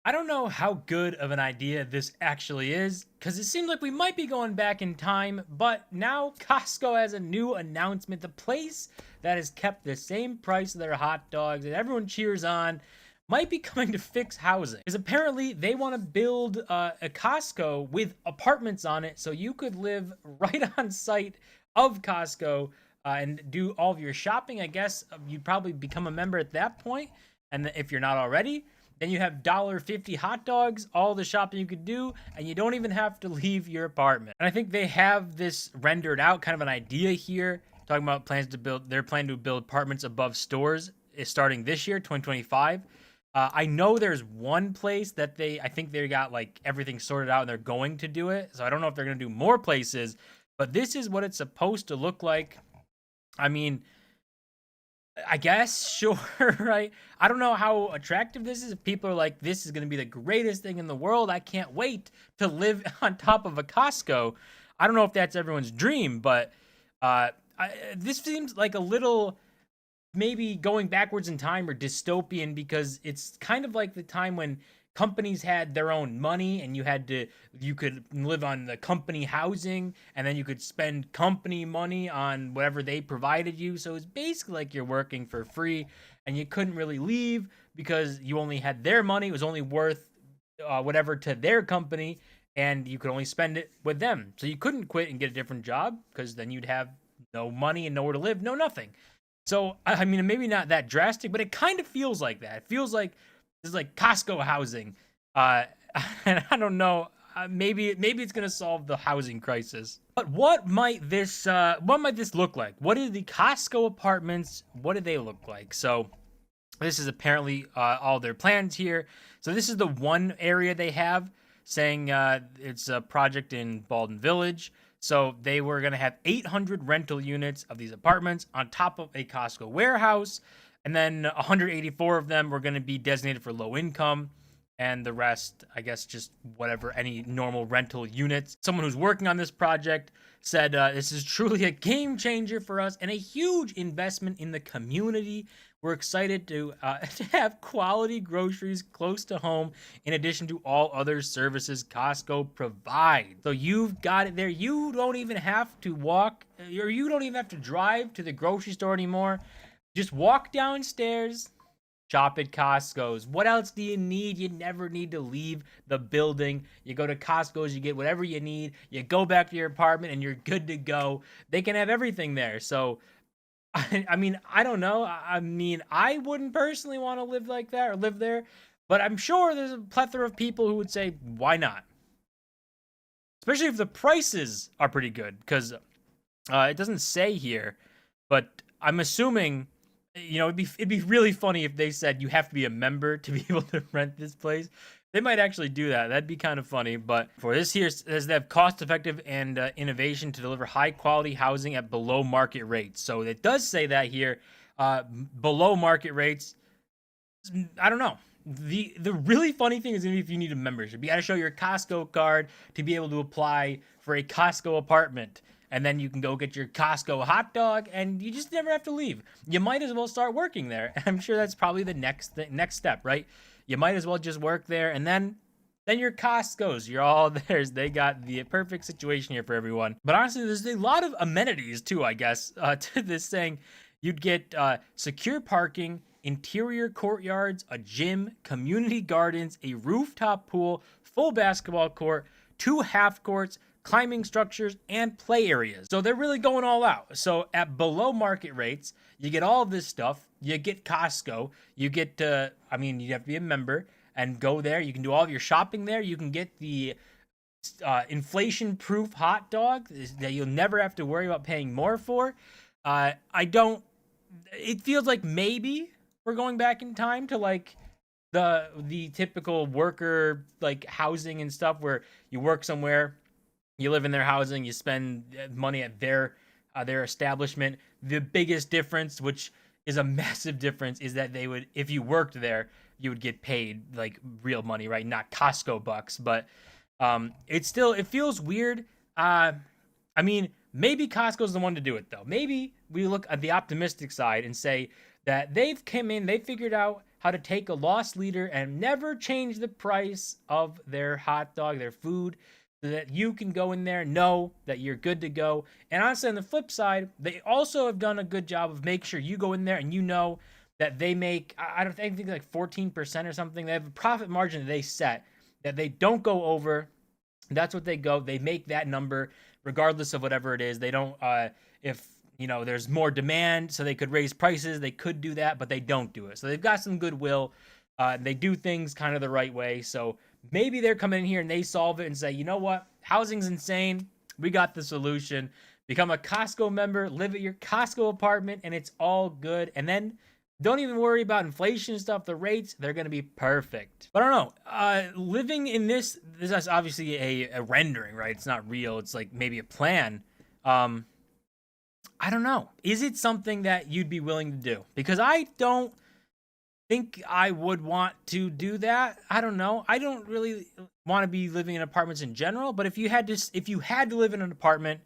I don't know how good of an idea this actually is, because it seems like we might be going back in time, but now Costco has a new announcement. The place that has kept the same price of their hot dogs that everyone cheers on might be coming to fix housing. Because apparently they want to build a Costco with apartments on it so you could live right on site of Costco and do all of your shopping. I guess you'd probably become a member at that point, and if you're not already, then you have $1.50 hot dogs, all the shopping you could do, and you don't even have to leave your apartment. And I think they have this rendered out, kind of an idea here, talking about plans to build, they're planning to build apartments above stores starting this year, 2025. I know there's one place that I think they got like everything sorted out and they're going to do it. So I don't know if they're going to do more places, but this is what it's supposed to look like. I mean, I guess, sure, right? I don't know how attractive this is. If people are like, this is going to be the greatest thing in the world, I can't wait to live on top of a Costco. I don't know if that's everyone's dream, but this seems like a little maybe going backwards in time or dystopian, because it's kind of like the time when companies had their own money and you could live on the company housing, and then you could spend company money on whatever they provided you. So it's basically like you're working for free and you couldn't really leave because you only had their money. It was only worth whatever to their company, and you could only spend it with them. So you couldn't quit and get a different job, because then you'd have no money and nowhere to live, no nothing. So I mean, maybe not that drastic, but it kind of feels like that. It feels like this is like Costco housing, uh, and I don't know. Maybe it's gonna solve the housing crisis. But what might this look like? What are the Costco apartments? What do they look like? So this is apparently all their plans here. So this is the one area they have, saying it's a project in Baldwin Village. So they were going to have 800 rental units of these apartments on top of a Costco warehouse. And then 184 of them were going to be designated for low income. And the rest, I guess, just whatever, any normal rental units. Someone who's working on this project said, this is truly a game changer for us and a huge investment in the community. We're excited to to have quality groceries close to home, in addition to all other services Costco provides. So you've got it there. You don't even have to walk, or you don't even have to drive to the grocery store anymore. Just walk downstairs, shop at Costco's. What else do you need? You never need to leave the building. You go to Costco's, you get whatever you need. You go back to your apartment and you're good to go. They can have everything there. So I mean, I don't know. I mean, I wouldn't personally want to live like that or live there, but I'm sure there's a plethora of people who would say, why not? Especially if the prices are pretty good, because it doesn't say here, but I'm assuming, it'd be really funny if they said you have to be a member to be able to rent this place. They might actually do that. That'd be kind of funny. But for this here, it says they have cost-effective and innovation to deliver high-quality housing at below market rates. So it does say that here, below market rates. I don't know. The really funny thing is, if you need a membership, you got to show your Costco card to be able to apply for a Costco apartment. And then you can go get your Costco hot dog, and you just never have to leave. You might as well start working there. I'm sure that's probably the next step, right? You might as well just work there, and then your Costco's. You're all theirs. They got the perfect situation here for everyone. But honestly, there's a lot of amenities too, I guess, to this, saying you'd get secure parking, interior courtyards, a gym, community gardens, a rooftop pool, full basketball court, 2 half courts, climbing structures, and play areas. So they're really going all out. So at below market rates, you get all of this stuff. You get Costco. You get, you have to be a member and go there. You can do all of your shopping there. You can get the inflation-proof hot dog that you'll never have to worry about paying more for. It feels like maybe we're going back in time to like the typical worker like housing and stuff, where you work somewhere, you live in their housing, you spend money at their establishment. The biggest difference, which is a massive difference, is that they would, if you worked there, you would get paid like real money, right? Not Costco bucks. But it feels weird. Maybe Costco's the one to do it though. Maybe we look at the optimistic side and say that they've come in, they figured out how to take a loss leader and never change the price of their hot dog, their food, so that you can go in there and know that you're good to go. And honestly, on the flip side, they also have done a good job of making sure you go in there and you know that they make, I don't think like 14% or something. They have a profit margin that they set that they don't go over. That's what they go. They make that number regardless of whatever it is. They don't, if there's more demand, so they could raise prices, they could do that, but they don't do it. So they've got some goodwill. They do things kind of the right way. So maybe they're coming in here and they solve it and say, you know what? Housing's insane. We got the solution. Become a Costco member, live at your Costco apartment, and it's all good. And then don't even worry about inflation and stuff. The rates, they're going to be perfect. But I don't know. Living in this is obviously a rendering, right? It's not real. It's like maybe a plan. I don't know. Is it something that you'd be willing to do? Because I don't think I would want to do that. I don't know. I don't really want to be living in apartments in general. But if you had to live in an apartment,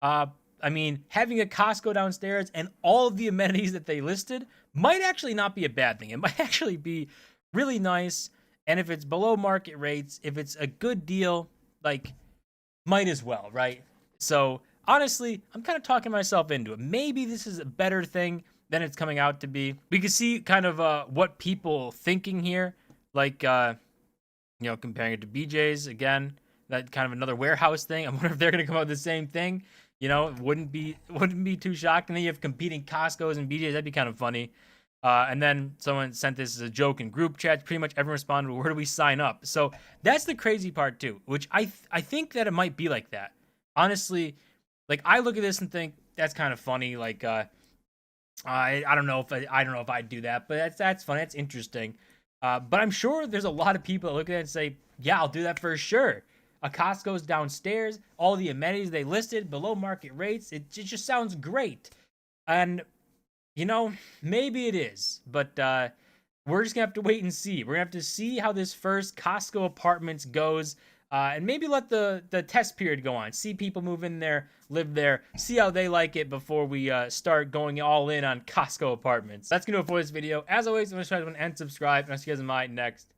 I mean, having a Costco downstairs and all of the amenities that they listed might actually not be a bad thing. It might actually be really nice. And if it's below market rates, if it's a good deal, like, might as well, right? So honestly, I'm kind of talking myself into it. Maybe this is a better thing than it's coming out to be. We can see kind of what people thinking here, like, comparing it to BJ's again, that kind of another warehouse thing. I wonder if they're going to come out with the same thing. It wouldn't be too shocking. Then you have competing Costco's and BJ's. That'd be kind of funny. And then someone sent this as a joke in group chat. Pretty much everyone responded, where do we sign up? So that's the crazy part too, which I think that it might be like that. Honestly, like, I look at this and think that's kind of funny. Like, I don't know if I'd do that, but that's funny. That's interesting. But I'm sure there's a lot of people that look at it and say, yeah, I'll do that for sure. A Costco's downstairs, all the amenities they listed, below market rates. It just sounds great. And, maybe it is. But we're just going to have to wait and see. We're going to have to see how this first Costco apartments goes. And maybe let the test period go on. See people move in there, live there, see how they like it before we start going all in on Costco apartments. That's going to do it for this video. As always, I'm going to try to end, subscribe, and I'll see you guys in my next